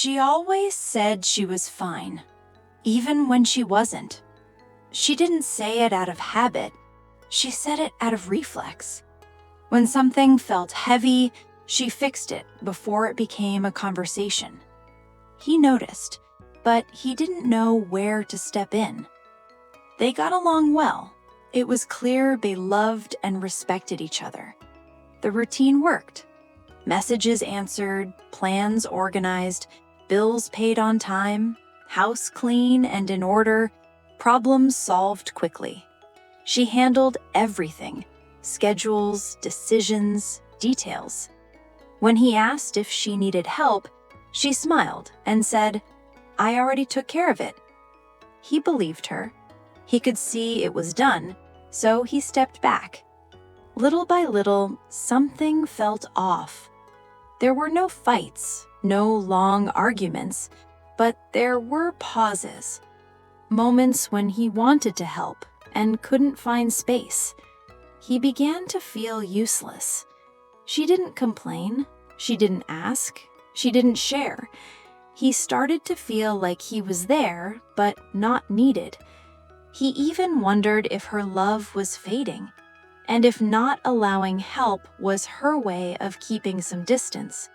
She always said she was fine, even when she wasn't. She didn't say it out of habit. She said it out of reflex. When something felt heavy, she fixed it before it became a conversation. He noticed, but he didn't know where to step in. They got along well. It was clear they loved and respected each other. The routine worked. Messages answered, plans organized, bills paid on time, house clean and in order, problems solved quickly. She handled everything: schedules, decisions, details. When he asked if she needed help, she smiled and said, "I already took care of it." He believed her. He could see it was done, so he stepped back. Little by little, something felt off. There were no fights, no long arguments, but there were pauses. Moments when he wanted to help and couldn't find space. He began to feel useless. She didn't complain. She didn't ask. She didn't share. He started to feel like he was there, but not needed. He even wondered if her love was fading, and if not allowing help was her way of keeping some distance.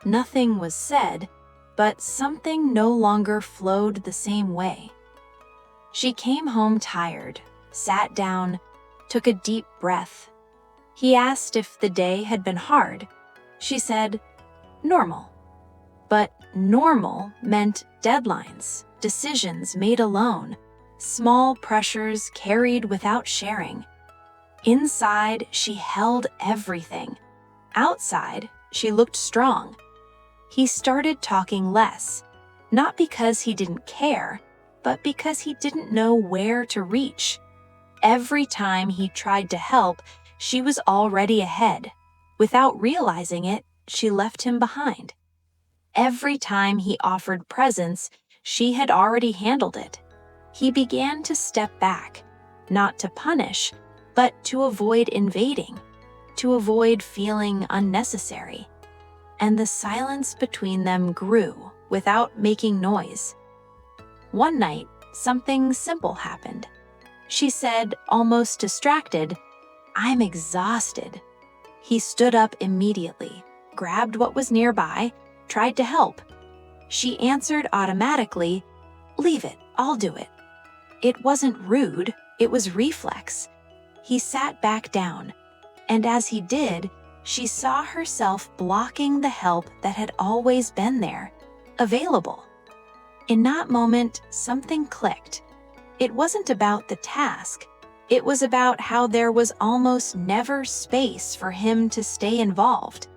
Nothing was said, but something no longer flowed the same way. She came home tired, sat down, took a deep breath. He asked if the day had been hard. She said, "Normal." But normal meant deadlines, decisions made alone, small pressures carried without sharing. Inside, she held everything. Outside, she looked strong. He started talking less, not because he didn't care, but because he didn't know where to reach. Every time he tried to help, she was already ahead. Without realizing it, she left him behind. Every time he offered presence, she had already handled it. He began to step back, not to punish, but to avoid invading, to avoid feeling unnecessary. And the silence between them grew without making noise. One night, something simple happened. She said, almost distracted, "I'm exhausted." He stood up immediately, grabbed what was nearby, tried to help. She answered automatically, "Leave it, I'll do it." It wasn't rude, it was reflex. He sat back down, and as he did, she saw herself blocking the help that had always been there, available. In that moment, something clicked. It wasn't about the task. It was about how there was almost never space for him to stay involved.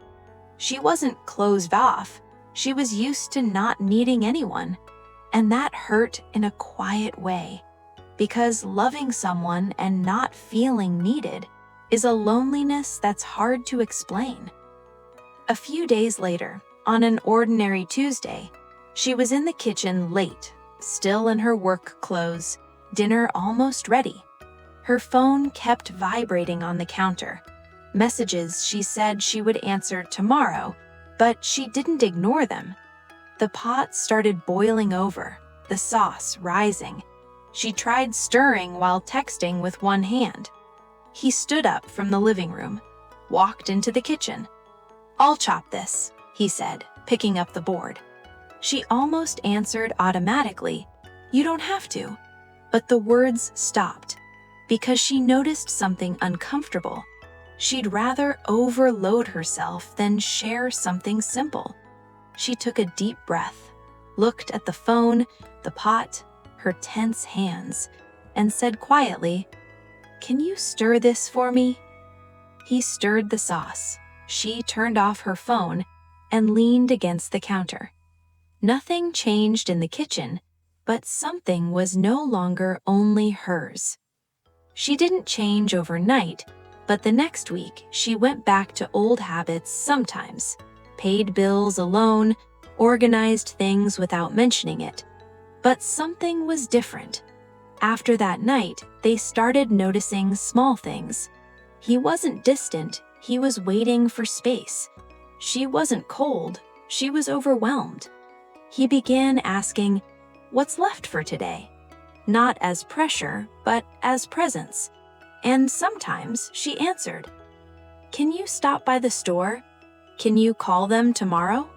She wasn't closed off. She was used to not needing anyone. And that hurt in a quiet way. Because loving someone and not feeling needed is a loneliness that's hard to explain. A few days later, on an ordinary Tuesday, she was in the kitchen late, still in her work clothes, dinner almost ready. Her phone kept vibrating on the counter. Messages she said she would answer tomorrow, but she didn't ignore them. The pot started boiling over, the sauce rising. She tried stirring while texting with one hand. He stood up from the living room, walked into the kitchen. "I'll chop this," he said, picking up the board. She almost answered automatically, "You don't have to." But the words stopped, because she noticed something uncomfortable. She'd rather overload herself than share something simple. She took a deep breath, looked at the phone, the pot, her tense hands, and said quietly, "Can you stir this for me?" He stirred the sauce. She turned off her phone and leaned against the counter. Nothing changed in the kitchen, but something was no longer only hers. She didn't change overnight, but the next week she went back to old habits sometimes, paid bills alone, organized things without mentioning it. But something was different. After that night, they started noticing small things. He wasn't distant, he was waiting for space. She wasn't cold, she was overwhelmed. He began asking, "What's left for today?" Not as pressure, but as presence. And sometimes she answered, "Can you stop by the store? Can you call them tomorrow?"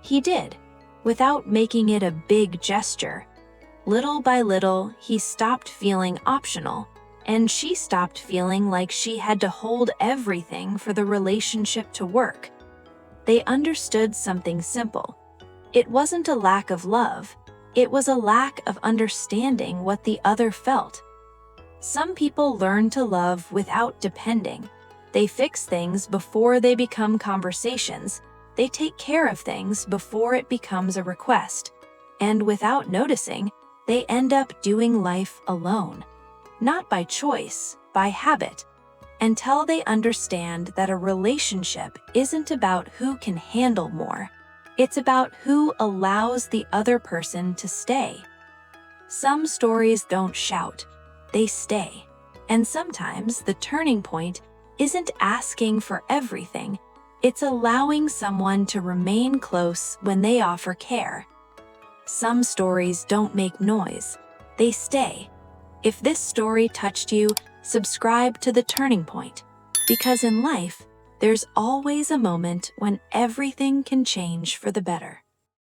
He did, without making it a big gesture. Little by little, he stopped feeling optional, and she stopped feeling like she had to hold everything for the relationship to work. They understood something simple. It wasn't a lack of love, it was a lack of understanding what the other felt. Some people learn to love without depending. They fix things before they become conversations. They take care of things before it becomes a request. And without noticing, they end up doing life alone. Not by choice, by habit. Until they understand that a relationship isn't about who can handle more. It's about who allows the other person to stay. Some stories don't shout, they stay. And sometimes the turning point isn't asking for everything, it's allowing someone to remain close when they offer care. Some stories don't make noise, they stay. If this story touched you, subscribe to The Turning Point. Because in life, there's always a moment when everything can change for the better.